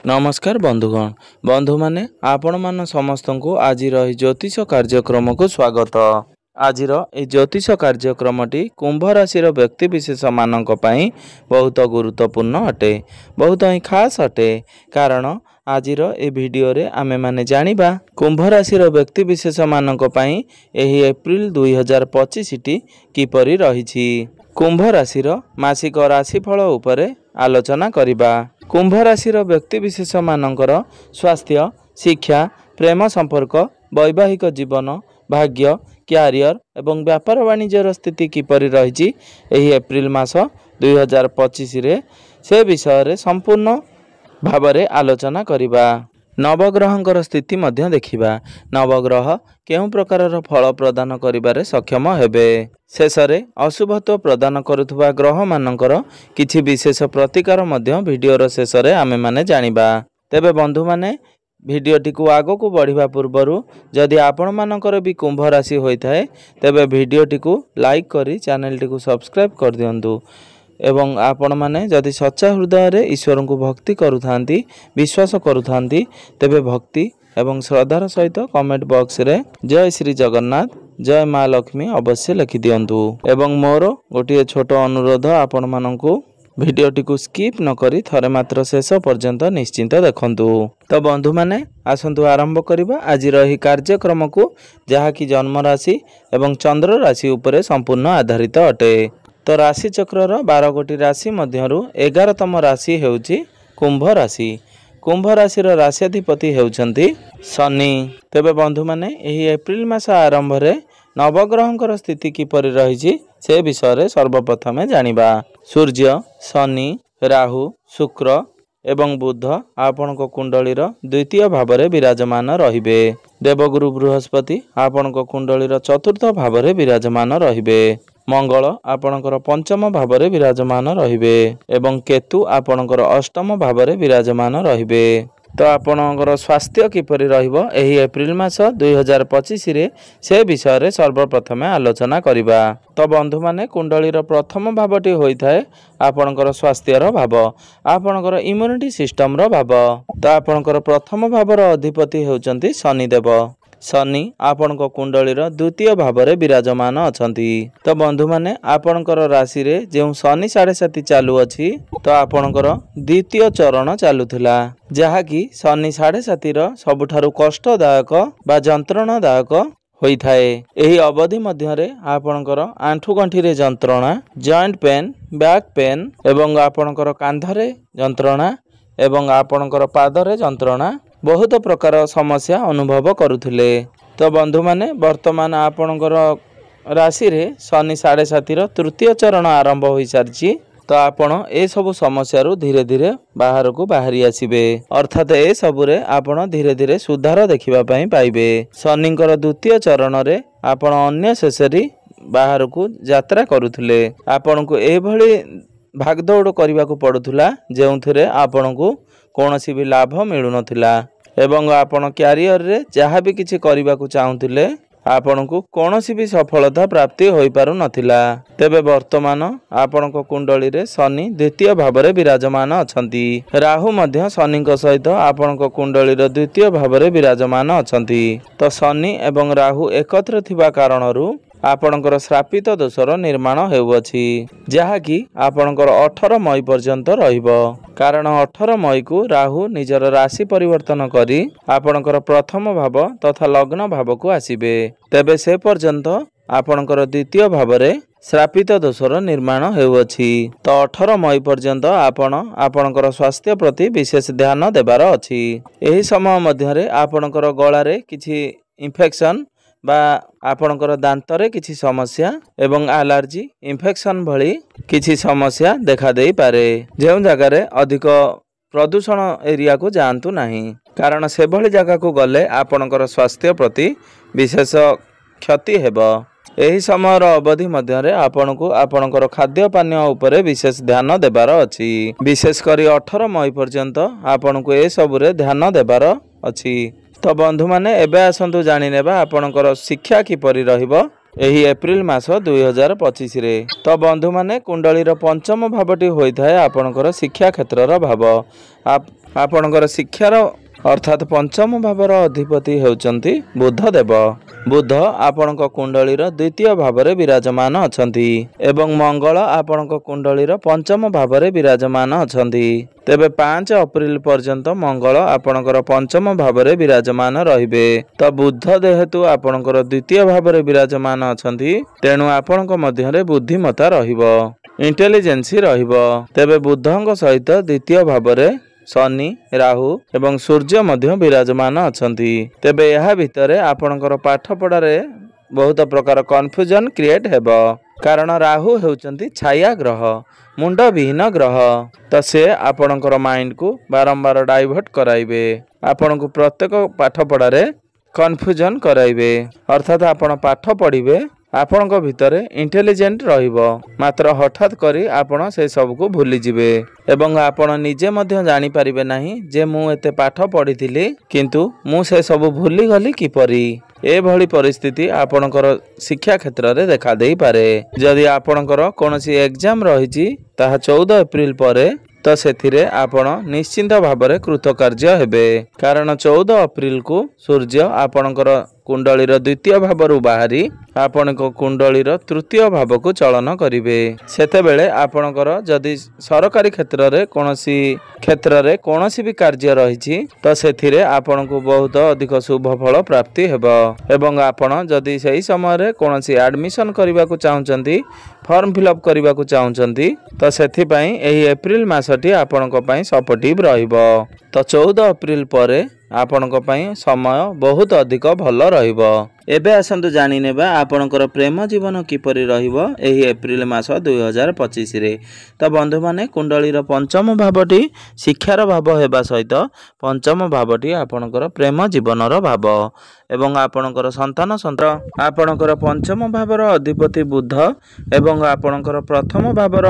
नमस्कार बंधुगण बंधु माने आपण मान समस्त को आज ज्योतिष कार्यक्रम को स्वागत। आज ज्योतिष कार्यक्रमटी कुंभ राशि व्यक्ति विशेष मानक पई बहुत गुरुत्वपूर्ण अटे, बहुत ही खास अटे। कारण आज वीडियो रे आमे माने जानिबा कुंभ राशि व्यक्ति विशेष मानक पई एही एप्रिल 2025 टी किपरि रहिछि। कुंभ राशि मासिक राशिफल उपरे आलोचना करिबा। कुंभ राशि व्यक्ति विशेष मानकर स्वास्थ्य, शिक्षा, प्रेम संपर्क, वैवाहिक जीवन, भाग्य, क्यारियर एवं व्यापार वाणिज्यर स्थिति किपरि रहिछि एही एप्रिल मास 2025 रे से विषय रे संपूर्ण भावरे आलोचना करिबा। नवग्रहंकर स्थिति मध्य देखिबा। नवग्रह केउं प्रकारर फल प्रदान करिबारे सक्षम हेबे। शेषरे अशुभत्व प्रदान करुथुबा ग्रह मानकर किछि विशेष प्रतिकार मध्य वीडियोर शेषरे आमे माने जानिबा। तेबे बंधु माने भिडियोटी को आगो को बढ़िबा पूर्वरु जदि आपण मानकर भी कुंभ राशि होइथाय तेबे भिडियोटी को लाइक करी चैनलटी को सब्सक्राइब कर दियंतु एवं आपण माने जदि सच्चा हृदय रे ईश्वर को भक्ति करुथांती, विश्वास करुथांती तेबे भक्ति एवं श्रद्धार सहित कमेंट बॉक्स रे जय श्री जगन्नाथ, जय माँ लक्ष्मी अवश्य लिखि दियंतु। एवं मोर गोटे छोट अनुरोध आपण मानकु भिडियोटी को स्किप न करी थरे मात्र शेष पर्यंत निश्चिंत देखंतु। तो बंधु माने आसंतु आरंभ करिबा आज रही कार्यक्रम को, जहा कि जन्म राशि एवं चंद्र राशि उपरे संपूर्ण आधारित अटे। तो राशि चक्रर 12 गोटी राशि मध्यरु 11तम राशि हेउची कुंभ राशि। कुंभ राशि राशिधिपति हेउचंती शनि। तेबे बंधु माने एही एप्रिल मास आरंभ रे नवग्रहंकर स्थिति किपरि रहिछि से विषय रे सर्वप्रथमे जानिबा। सूर्य, शनि, राहु, शुक्र एवं बुध आपणक कुंडलीर द्वितीय भावरे विराजमान रहिबे। देवगुरु बृहस्पति आपणक कुंडलीर चतुर्थ भावरे विराजमान रहिबे। मंगल आपणकर पंचम भावरे विराजमान रहिबे एवं केतु आपणकर अष्टम भावरे विराजमान रहिबे। तो आपणकर स्वास्थ्य किपरि रहिबो एही एप्रिल मास 2025 रे से विषय रे सर्वप्रथमे आलोचना करिबा। तो बंधु माने कुंडलीर प्रथम भावटी होइथाय आपणकर स्वास्थ्यर भाव, आपणकर इम्यूनिटी सिस्टम रो भाव। तो आपणकर प्रथम भावर अधिपति हेउचंती शनिदेव। शनि आपणक कुंडलीर द्वितीय भावरे विराजमान अछंती। तो बंधु माने आपणकर राशि रे जेउ शनि 7.5 चालू अछि तो आपणकर द्वितीय चरण चालुथिला, जहा कि शनि 7.5 रो सबुठारु कष्टदायक बा जंत्रणादायक होइथाए। एही अवधि मध्य रे आपणकर आंठु गंठी रे जंत्रणा, जॉइंट पेन, बैक पेन एवं आपणकर कांधरे जंत्रणा एवं आपणकर पादरे जंत्रणा बहुत प्रकार समस्या अनुभव करुथिले। तो बंधु माने वर्तमान आपणकर राशि रे शनि 7.5 रो तृतीय चरण आरंभ होई सारछि। तो आपण ए सब समस्या रु धीरे धीरे बाहर को बाहरी आसीबे, अर्थात ए सब रे आपण धीरे धीरे सुधार देखिबा पई पाइबे। शनिकर द्वितीय चरण रे आपण अन्य शेषरी बाहर को यात्रा करुथिले। आपण को ए भली भागदौड़ करबा को पडुथुला जेउथरे आपण को कोनोसी भी लाभ मिलु नथिला एवं आपण क्यारियर रे जहाँ भी किछि करबा को चाहुथिले आपण को कोनोसी भी सफलता प्राप्ति होई पारु नथिला। तेबे वर्तमान आपण को कुंडली रे शनि द्वितीय भावरे विराजमान अछंती। राहु मध्य शनि को सहित आपण को कुंडली रे द्वितीय भावरे विराजमान अछंती। तो शनि एवं राहु एकत्र थिबा कारणरु आपणकर श्रापित दोषर निर्माण हेउअछि, जहा कि आपणकर 18 मई पर्यंत रहिबो। कारण 18 मई को राहु निजर राशि परिवर्तन करी आपणकर प्रथम भाव तथा लग्न भाव को आसीबे। तेबे से पर्यंत आपणकर द्वितीय भावरे श्रापित दोषर निर्माण हेउअछि। तो 18 मई पर्यंत आपणकर स्वास्थ्य प्रति विशेष ध्यान देबार अछि। एही समय मध्य रे आपणकर गळारे किछि इन्फेक्शन बा आपणकर दांतरे किछि समस्या एवं एलर्जी इन्फेक्शन भली किछि समस्या देखा देई पारे। जेउ जगह रे अधिक प्रदूषण एरिया को जानतु नाही, कारण से भली जगह को गले आपणकर स्वास्थ्य प्रति विशेष क्षति हेबो। एही समय अवधि मध्य रे आपण को आपणकर खाद्य पानीय उपरे विशेष ध्यान देबार अछि। विशेष करी 18 मई पर्यंत आपण को ए सब रे ध्यान देबार अछि। तो बंधु माने एबे आसंतु जानि नेबा आपणकर शिक्षा किपरि रहिबो ଏହି ଏପ୍ରିଲ ମାସ 2025ରେ। ତ ବନ୍ଧୁମାନେ କୁଣ୍ଡଳୀର ପଞ୍ଚମ ଭାବଟି ହୋଇଥାଏ ଆପଣଙ୍କର ଶିକ୍ଷା କ୍ଷେତ୍ରର ଭାବ। ଆପଣଙ୍କର ଶିକ୍ଷାର ଅର୍ଥାତ୍ ପଞ୍ଚମ ଭାବର ଅଧିପତି ହେଉଛନ୍ତି ବୁଧ ଦେବ। ବୁଧ ଆପଣଙ୍କ କୁଣ୍ଡଳୀର ଦ୍ୱିତୀୟ ଭାବରେ ବିରାଜମାନ ଅଛନ୍ତି ଏବଂ ମଙ୍ଗଳ ଆପଣଙ୍କ କୁଣ୍ଡଳୀର ପଞ୍ଚମ ଭାବରେ ବିରାଜମାନ ଅଛନ୍ତି। ତେବେ 5 ଏପ୍ରିଲ ପର୍ଯ୍ୟନ୍ତ ମଙ୍ଗଳ ଆପଣଙ୍କର ପଞ୍ଚମ ଭାବରେ ବିରାଜମାନ ରହିବେ। ତ ବୁଧ ଯେହେତୁ ଆପଣଙ୍କର ଦ୍ୱିତୀୟ ଭାବରେ ବିରାଜମାନ ଅଛନ୍ତି, ତେଣୁ ଆପଣଙ୍କ ମଧ୍ୟରେ ବୁଦ୍ଧିମତା ରହିବ, ଇଣ୍ଟେଲିଜେନ୍ସି ରହିବ। ତେବେ ବୁଧଙ୍କ ସହିତ ଦ୍ୱିତୀୟ ଭାବରେ ଶନି, ରାହୁ ଏବଂ ସୂର୍ଯ୍ୟ ମଧ୍ୟ ବିରାଜମାନ ଅଛନ୍ତି। ତେବେ ଏହା ଭିତରେ ଆପଣଙ୍କର ପାଠପଢ଼ାରେ ବହୁତ ପ୍ରକାର କନଫ୍ୟୁଜନ କ୍ରିଏଟ୍ ହେବ, କାରଣ ରାହୁ ହେଉଛନ୍ତି ଛାୟା ଗ୍ରହ, ମୁଣ୍ଡବିହୀନ ଗ୍ରହ। ତ ସେ ଆପଣଙ୍କର ମାଇଣ୍ଡକୁ ବାରମ୍ବାର ଡାଇଭର୍ଟ କରାଇବେ, ଆପଣଙ୍କୁ ପ୍ରତ୍ୟେକ ପାଠପଢ଼ାରେ କନଫ୍ୟୁଜନ କରାଇବେ। ଅର୍ଥାତ୍ ଆପଣ ପାଠ ପଢ଼ିବେ, ଆପଣଙ୍କ ଭିତରେ ଇଣ୍ଟେଲିଜେଣ୍ଟ ରହିବ, ମାତ୍ର ହଠାତ୍ କରି ଆପଣ ସେ ସବୁକୁ ଭୁଲିଯିବେ ଏବଂ ଆପଣ ନିଜେ ମଧ୍ୟ ଜାଣିପାରିବେ ନାହିଁ ଯେ ମୁଁ ଏତେ ପାଠ ପଢ଼ିଥିଲି କିନ୍ତୁ ମୁଁ ସେ ସବୁ ଭୁଲିଗଲି କିପରି। ଏଭଳି ପରିସ୍ଥିତି ଆପଣଙ୍କର ଶିକ୍ଷା କ୍ଷେତ୍ରରେ ଦେଖାଦେଇପାରେ। ଯଦି ଆପଣଙ୍କର କୌଣସି ଏକ୍ଜାମ ରହିଛି ତାହା 14 ଏପ୍ରିଲ ପରେ, ତ ସେଥିରେ ଆପଣ ନିଶ୍ଚିନ୍ତ ଭାବରେ କୃତକାର୍ଯ୍ୟ ହେବେ, କାରଣ 14 ଏପ୍ରିଲକୁ ସୂର୍ଯ୍ୟ ଆପଣଙ୍କର କୁଣ୍ଡଳୀର ଦ୍ୱିତୀୟ ଭାବରୁ ବାହାରି ଆପଣଙ୍କ କୁଣ୍ଡଳୀର ତୃତୀୟ ଭାବକୁ ଚଳନ କରିବେ। ସେତେବେଳେ ଆପଣଙ୍କର ଯଦି ସରକାରୀ କ୍ଷେତ୍ରରେ କୌଣସି ବି କାର୍ଯ୍ୟ ରହିଛି, ତ ସେଥିରେ ଆପଣଙ୍କୁ ବହୁତ ଅଧିକ ଶୁଭ ଫଳ ପ୍ରାପ୍ତି ହେବ ଏବଂ ଆପଣ ଯଦି ସେହି ସମୟରେ କୌଣସି ଆଡ଼ମିସନ୍ କରିବାକୁ ଚାହୁଁଛନ୍ତି, ଫର୍ମ ଫିଲ୍ଅପ୍ କରିବାକୁ ଚାହୁଁଛନ୍ତି, ତ ସେଥିପାଇଁ ଏହି ଏପ୍ରିଲ ମାସଟି ଆପଣଙ୍କ ପାଇଁ ସପୋର୍ଟିଭ୍ ରହିବ। ତ 14 ଏପ୍ରିଲ ପରେ ଆପଣଙ୍କ ପାଇଁ ସମୟ ବହୁତ ଅଧିକ ଭଲ ରହିବ। ଏବେ ଆସନ୍ତୁ ଜାଣିନେବା ଆପଣଙ୍କର ପ୍ରେମ ଜୀବନ କିପରି ରହିବ ଏହି ଏପ୍ରିଲ ମାସ 2025ରେ। ତ ବନ୍ଧୁମାନେ କୁଣ୍ଡଳୀର ପଞ୍ଚମ ଭାବଟି ଶିକ୍ଷାର ଭାବ ହେବା ସହିତ ପଞ୍ଚମ ଭାବଟି ଆପଣଙ୍କର ପ୍ରେମ ଜୀବନର ଭାବ ଏବଂ ଆପଣଙ୍କର ସନ୍ତାନ ଆପଣଙ୍କର ପଞ୍ଚମ ଭାବର ଅଧିପତି ବୁଧ ଏବଂ ଆପଣଙ୍କର ପ୍ରଥମ ଭାବର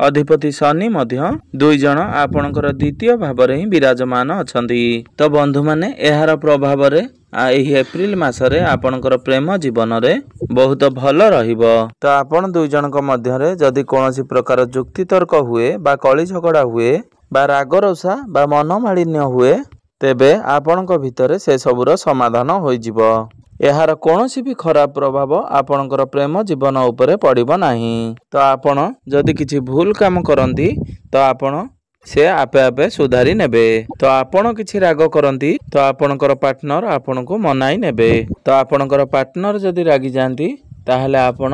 ଅଧିପତି ଶନି ମଧ୍ୟ ଦୁଇ ଜଣ ଆପଣଙ୍କର ଦ୍ୱିତୀୟ ଭାବରେ ହିଁ ବିରାଜମାନ ଅଛନ୍ତି। ତ ବନ୍ଧୁମାନେ ଏହାର ପ୍ରଭାବରେ ଏହି ଏପ୍ରିଲ ମାସରେ ଆପଣଙ୍କର ପ୍ରେମ ଜୀବନରେ ବହୁତ ଭଲ ରହିବ। ତ ଆପଣ ଦୁଇ ଜଣଙ୍କ ମଧ୍ୟରେ ଯଦି କୌଣସି ପ୍ରକାର ଯୁକ୍ତିତର୍କ ହୁଏ ବା କଳି ଝଗଡ଼ା ହୁଏ ବା ରାଗରୋଷା ବା ମନମାଳିନ୍ୟ ହୁଏ, ତେବେ ଆପଣଙ୍କ ଭିତରେ ସେସବୁର ସମାଧାନ ହୋଇଯିବ। ଏହାର କୌଣସି ବି ଖରାପ ପ୍ରଭାବ ଆପଣଙ୍କର ପ୍ରେମ ଜୀବନ ଉପରେ ପଡ଼ିବ ନାହିଁ। ତ ଆପଣ ଯଦି କିଛି ଭୁଲ କାମ କରନ୍ତି ତ ଆପଣ ସେ ଆପେ ଆପେ ସୁଧାରି ନେବେ। ତ ଆପଣ କିଛି ରାଗ କରନ୍ତି ତ ଆପଣଙ୍କର ପାର୍ଟନର ଆପଣଙ୍କୁ ମନାଇ ନେବେ। ତ ଆପଣଙ୍କର ପାର୍ଟନର ଯଦି ରାଗିଯାଆନ୍ତି ତାହେଲେ ଆପଣ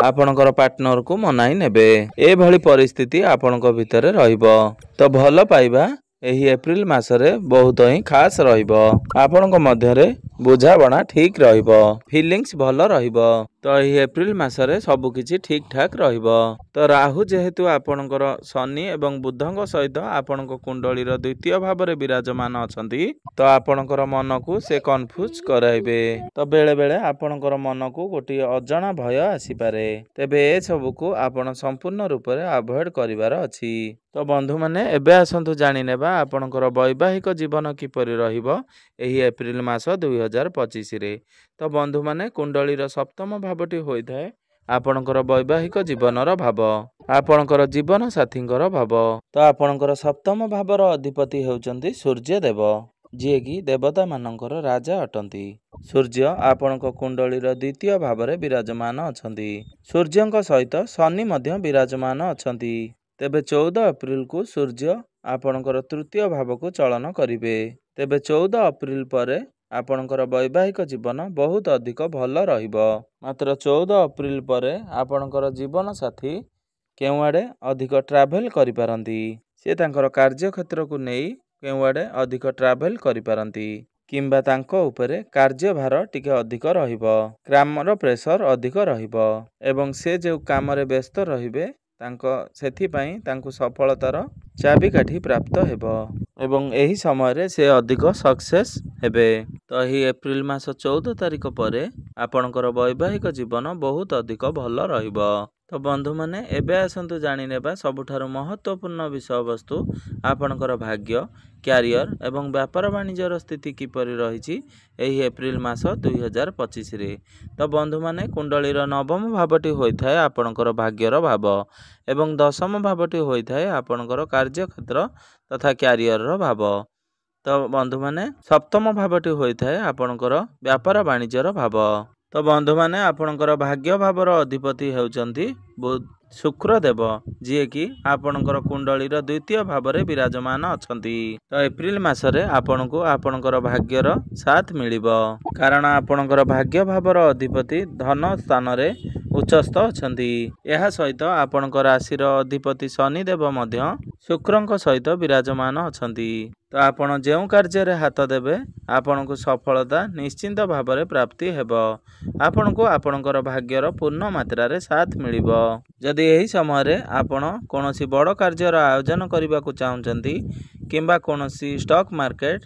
ଆପଣଙ୍କର ପାର୍ଟନରକୁ ମନାଇ ନେବେ। ଏଭଳି ପରିସ୍ଥିତି ଆପଣଙ୍କ ଭିତରେ ରହିବ। ତ ଭଲ ପାଇବା ଏହି ଏପ୍ରିଲ ମାସରେ ବହୁତ ହିଁ ଖାସ୍ ରହିବ। ଆପଣଙ୍କ ମଧ୍ୟରେ ବୁଝାବଣା ଠିକ୍ ରହିବ, ଫିଲିଂସ ଭଲ ରହିବ। ତ ଏହି ଏପ୍ରିଲ ମାସରେ ସବୁକିଛି ଠିକ୍ ଠାକ୍ ରହିବ। ତ ରାହୁ ଯେହେତୁ ଆପଣଙ୍କର ଶନି ଏବଂ ବୁଧଙ୍କ ସହିତ ଆପଣଙ୍କ କୁଣ୍ଡଳୀର ଦ୍ୱିତୀୟ ଭାବରେ ବିରାଜମାନ ଅଛନ୍ତି, ତ ଆପଣଙ୍କର ମନକୁ ସେ କନଫ୍ୟୁଜ କରାଇବେ। ତ ବେଳେବେଳେ ଆପଣଙ୍କର ମନକୁ ଗୋଟିଏ ଅଜଣା ଭୟ ଆସିପାରେ। ତେବେ ଏସବୁକୁ ଆପଣ ସମ୍ପୂର୍ଣ୍ଣ ରୂପରେ ଆଭଏଡ୍ କରିବାର ଅଛି। ତ ବନ୍ଧୁମାନେ ଏବେ ଆସନ୍ତୁ ଜାଣିନେବା ଆପଣଙ୍କର ବୈବାହିକ ଜୀବନ କିପରି ରହିବ ଏହି ଏପ୍ରିଲ ମାସ 2025ରେ। ତ ବନ୍ଧୁମାନେ କୁଣ୍ଡଳୀର ସପ୍ତମ ଭାବଟି ହୋଇଥାଏ ଆପଣଙ୍କର ବୈବାହିକ ଜୀବନର ଭାବ, ଆପଣଙ୍କର ଜୀବନ ସାଥୀଙ୍କର ଭାବ। ତ ଆପଣଙ୍କର ସପ୍ତମ ଭାବର ଅଧିପତି ହେଉଛନ୍ତି ସୂର୍ଯ୍ୟ ଦେବ, ଯିଏକି ଦେବତାମାନଙ୍କର ରାଜା ଅଟନ୍ତି। ସୂର୍ଯ୍ୟ ଆପଣଙ୍କ କୁଣ୍ଡଳୀର ଦ୍ୱିତୀୟ ଭାବରେ ବିରାଜମାନ ଅଛନ୍ତି। ସୂର୍ଯ୍ୟଙ୍କ ସହିତ ଶନି ମଧ୍ୟ ବିରାଜମାନ ଅଛନ୍ତି। ତେବେ 14 ଏପ୍ରିଲକୁ ସୂର୍ଯ୍ୟ ଆପଣଙ୍କର ତୃତୀୟ ଭାବକୁ ଚଳନ କରିବେ। ତେବେ 14 ଏପ୍ରିଲ ପରେ ଆପଣଙ୍କର ବୈବାହିକ ଜୀବନ ବହୁତ ଅଧିକ ଭଲ ରହିବ। ମାତ୍ର 14 ଏପ୍ରିଲ ପରେ ଆପଣଙ୍କର ଜୀବନ ସାଥୀ କେଉଁଆଡ଼େ ଅଧିକ ଟ୍ରାଭେଲ୍ କରିପାରନ୍ତି। ସେ ତାଙ୍କର କାର୍ଯ୍ୟକ୍ଷେତ୍ରକୁ ନେଇ କେଉଁଆଡ଼େ ଅଧିକ ଟ୍ରାଭେଲ୍ କରିପାରନ୍ତି କିମ୍ବା ତାଙ୍କ ଉପରେ କାର୍ଯ୍ୟଭାର ଟିକେ ଅଧିକ ରହିବ, କାମର ପ୍ରେସର ଅଧିକ ରହିବ ଏବଂ ସେ ଯେଉଁ କାମରେ ବ୍ୟସ୍ତ ରହିବେ ସେଥିପାଇଁ ତାଙ୍କୁ ସଫଳତାର ଚାବିକାଠି ପ୍ରାପ୍ତ ହେବ ଏବଂ ଏହି ସମୟରେ ସେ ଅଧିକ ସକ୍ସେସ୍ ହେବେ। ତ ଏହି ଏପ୍ରିଲ ମାସ 14 ତାରିଖ ପରେ ଆପଣଙ୍କର ବୈବାହିକ ଜୀବନ ବହୁତ ଅଧିକ ଭଲ ରହିବ। ତ तो बंधु माने एबे आसंतु जानी नेबा सबुठारु महत्वपूर्ण विषयवस्तु आपणकर भाग्य क्यारियर एवं व्यापार वाणिज्यर स्थिति किपरि रही एही एप्रिल मास 2025 रे। तो बंधु माने कुंडलीर नवम भावटी होइथाय आपणकर भाग्यर भाव एवं दशम भावटी होइथाय आपणकर कार्यक्षेत्र तथा क्यारियर भाव। तो बंधु माने सप्तम भावटी होइथाय आपणकर व्यापार वाणिज्यर भाव। तो बंधु माने आपणकर भाग्य भावर अधिपति हेउचंती बुध शुक्रदेव जी कि आपणकर कुंडलीर द्वितीय भावरे विराजमान अछंती। तो एप्रिल मासरे आपणको आपणकर भाग्यर साथ मिलिबो कारण आपणकर भाग्य भावर अधिपति धन स्थान रे उच्चस्थ अछंती। एहा सहित आपणकर राशिर अधिपति शनिदेव मध्य शुक्रंक सहित विराजमान अछंती। तो आपण जेउ कार्य रे हाथ देबे आपणको सफलता निश्चिंत भावरे प्राप्ति हेबो। आपणको आपणकर भाग्यर पूर्ण मात्रा रे साथ मिलिबो। जदि एही समय रे आपण कोनोसी बड़ कार्यर आयोजन करबा को चाहुचंती किंबा कोनोसी स्टॉक मार्केट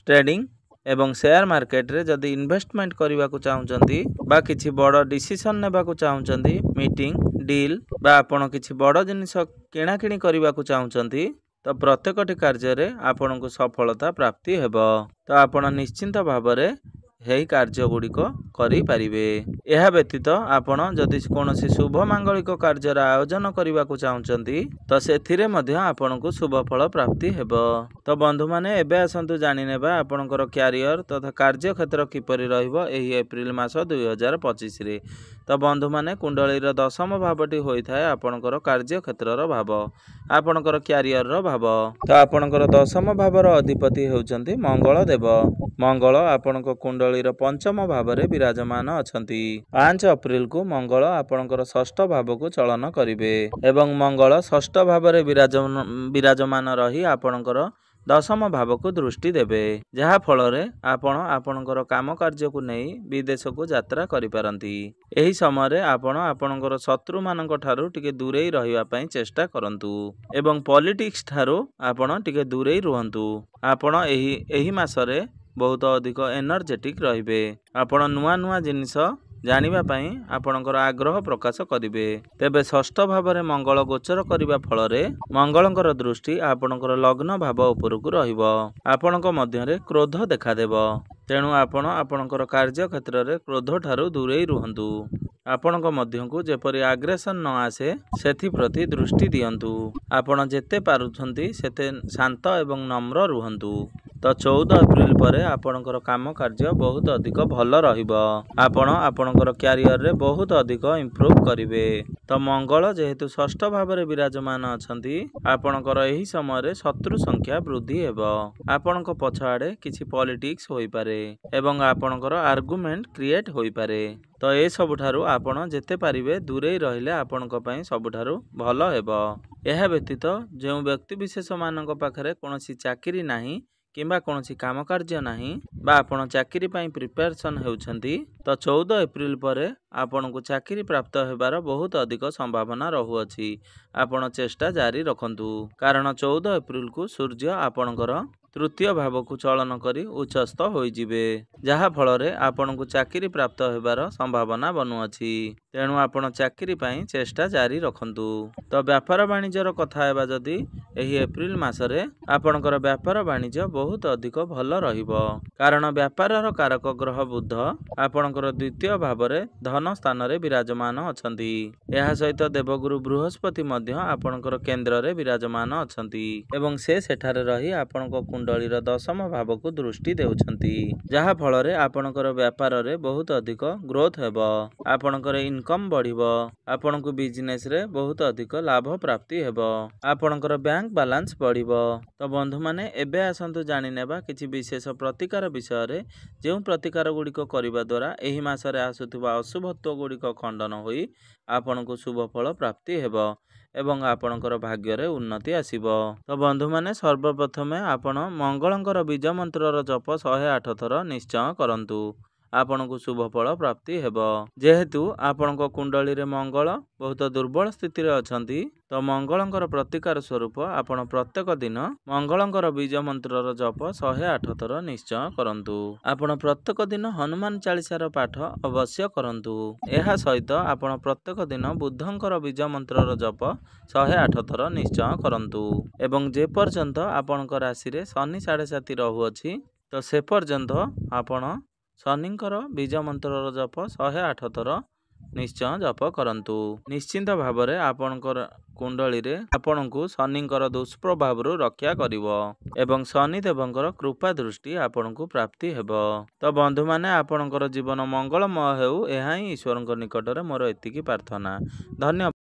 ट्रेडिंग एवं शेयर मार्केट रे जदि इन्वेस्टमेंट करबा को चाहुचंती बा किछि बड़ डिसीजन नेबा को चाहुचंती मीटिंग डील बा आपण किछि बड़ जिनिस किणा किणी करबा को चाहुचंती तो प्रत्येकटी कार्य रे आपण को सफलता प्राप्ति हेबो। तो आपण निश्चिंत भावरे हेई कार्य गुड़िक करि पारिबे। एहा व्यतीत आपण जदि कोनोसी शुभ मांगलिक कार्यर आयोजन करबा को चाहुचंती तो सेथिरे मध्य आपण को शुभ फल प्राप्ति हेबो। तो बंधु माने एबे आसंतु जानि नेबा आपणकर क्यारियर तथा कार्य क्षेत्र किपरि रहिबो एही एप्रिल मास 2025 रे। तो बंधु माने कुंडलीर दशम भावटी होइथाय आपणकर कार्य क्षेत्रर भाव आपणकर क्यारियर भाव। तो आपणकर दशम भावर अधिपति हेउचंती मंगल देव। मंगल आपणक कुंडलीर पंचम भावरे विराजमान अछंती। 5 अप्रैल को मंगल आपणकर षष्ठ भाव को चलन करिवे एवं मंगल षष्ठ भावरे विराजमान रही आपणकर दशम भाव को दृष्टि देबे जहा फल रे आपण आपणकर काम कार्य को नहीं विदेश को यात्रा करि पारंती। एही समय रे आपण आपणकर शत्रु मानक ठारू टिके दूरेई रहिबा पई चेष्टा करंतु एवं पॉलिटिक्स ठारू आपण टिके दूरेई रुहंतु। आपण एही मासरे बहुत अधिक एनर्जेटिक रहिबे। आपण नुआ नुआ जिनिस जानिबा पई आपणकर आग्रह प्रकाश करिवे। तेबे षष्ठ भावरे मंगल गोचर करिबा फल रे मंगलंकर दृष्टि आपणकर लग्न भाव उपरकु रहिबो। आपणक मध्य रे क्रोध देखा देबो तेणु आपण आपणकर कार्य क्षेत्र रे क्रोध ठारू दूरेई रुहंतु। आपणक मध्यकु जेपरि आग्रेशन न आसे सेथि प्रति दृष्टि दियंतु। आपण जेते पारुछंती सेते शांत एवं नम्र रुहंतु। तो 14 एप्रिल परे आपणकर काम कार्य बहुत अधिक भल रहिबो। आपण आपणकर क्यारियर रे बहुत अधिक इंप्रूव करिवे। तो मंगल जेहेतु षष्ठ भावरे विराजमान अछंती आपणकर एही समय रे शत्रु संख्या वृद्धि हेबो। आपणक पछाडे किछि पॉलिटिक्स होई पारे एवं आपणकर आर्गुमेंट क्रिएट होई पारे। तो ए सबुठारु आपण जेते पारिबे दूरेई रहिले आपणक पई सबुठारु भल हेबो। एहा व्यतीत जो व्यक्ति विशेष मानक पाखरे कोनोसी चाकरी नाही किंबा कोनोसी काम कार्य नाही बा आपण चाकरी पई प्रिपरेशन हेउछंती तो 14 एप्रिल परे आपण को चाकरी प्राप्त हेबार बहुत अधिक संभावना रहुअछि। आपण चेष्टा जारी रखंतु कारण 14 एप्रिल को सूर्य आपणकर तृतीय भाव को चलन करी उच्चस्थ होई जिवे जहा फल रे आपण को चाकरी प्राप्त हेबार संभावना बनुअछि। तेणु आपण चाकरी पई चेष्टा जारी रखंतु। तो व्यापार वाणिज्यर कथा हेबा जदि एही एप्रिल मासरे आपणकर व्यापार वाणिज्य बहुत अधिक भल रहिबो कारण व्यापारर कारक ग्रह बुध आपणकर द्वितीय भावरे धन स्थान रे विराजमान अछंती। एहा सहित देवगुरु बृहस्पति मध्य आपणकर केंद्र रे विराजमान अछंती एवं से सेठारे रही आपणक कुंडलीर दशम भाव को दृष्टि देउछंती जहा फल रे आपणकर व्यापार रे बहुत अधिक ग्रोथ हेबो। आपणकर इनकम बढ़िबो। आपणको बिजनेस रे बहुत अधिक लाभ प्राप्ति हेबो। आपणकर बैंक बैलेंस बढ़िबो। तो बंधु माने एबे आसंतु जानि नेबा किछि विशेष प्रतिकार विषय रे जेउ प्रतिकार गुड़िक करिबा द्वारा एही मासरे आसुथुबा अशुभत्व गुड़िक खंडन होई आपणको शुभ फल प्राप्ति हेबो एवं आपणकर भाग्य रे उन्नति आसीबो। तो बंधु माने सर्वप्रथमे आपण मंगलंकर बीज मंत्रर जप 108 थर निश्चय करंतु। ଆପଣଙ୍କୁ ଶୁଭ ଫଳ ପ୍ରାପ୍ତି ହେବ। ଯେହେତୁ ଆପଣଙ୍କ କୁଣ୍ଡଳୀରେ ମଙ୍ଗଳ ବହୁତ ଦୁର୍ବଳ ସ୍ଥିତିରେ ଅଛନ୍ତି, ତ ମଙ୍ଗଳଙ୍କର ପ୍ରତିକାର ସ୍ୱରୂପ ଆପଣ ପ୍ରତ୍ୟେକ ଦିନ ମଙ୍ଗଳଙ୍କର ବୀଜ ମନ୍ତ୍ରର ଜପ 108 ଥର ନିଶ୍ଚୟ କରନ୍ତୁ। ଆପଣ ପ୍ରତ୍ୟେକ ଦିନ ହନୁମାନ ଚାଳିଶାର ପାଠ ଅବଶ୍ୟ କରନ୍ତୁ। ଏହା ସହିତ ଆପଣ ପ୍ରତ୍ୟେକ ଦିନ ବୁଦ୍ଧଙ୍କର ବୀଜ ମନ୍ତ୍ରର ଜପ 108 ଥର ନିଶ୍ଚୟ କରନ୍ତୁ। ଏବଂ ଯେପର୍ଯ୍ୟନ୍ତ ଆପଣଙ୍କ ରାଶିରେ ଶନି 7.5 ରହୁଅଛି, ତ ସେ ପର୍ଯ୍ୟନ୍ତ ଆପଣ ଶନିଙ୍କର ବୀଜ ମନ୍ତ୍ରର ଜପ 108 ଥର ନିଶ୍ଚୟ ଜପ କରନ୍ତୁ। ନିଶ୍ଚିନ୍ତ ଭାବରେ ଆପଣଙ୍କର କୁଣ୍ଡଳୀରେ ଆପଣଙ୍କୁ ଶନିଙ୍କର ଦୁଷ୍ପ୍ରଭାବରୁ ରକ୍ଷା କରିବ ଏବଂ ଶନିଦେବଙ୍କର କୃପା ଦୃଷ୍ଟି ଆପଣଙ୍କୁ ପ୍ରାପ୍ତି ହେବ। ତ ବନ୍ଧୁମାନେ, ଆପଣଙ୍କର ଜୀବନ ମଙ୍ଗଳମୟ ହେଉ, ଏହା ହିଁ ଈଶ୍ୱରଙ୍କ ନିକଟରେ ମୋର ଏତିକି ପ୍ରାର୍ଥନା। ଧନ୍ୟବାଦ।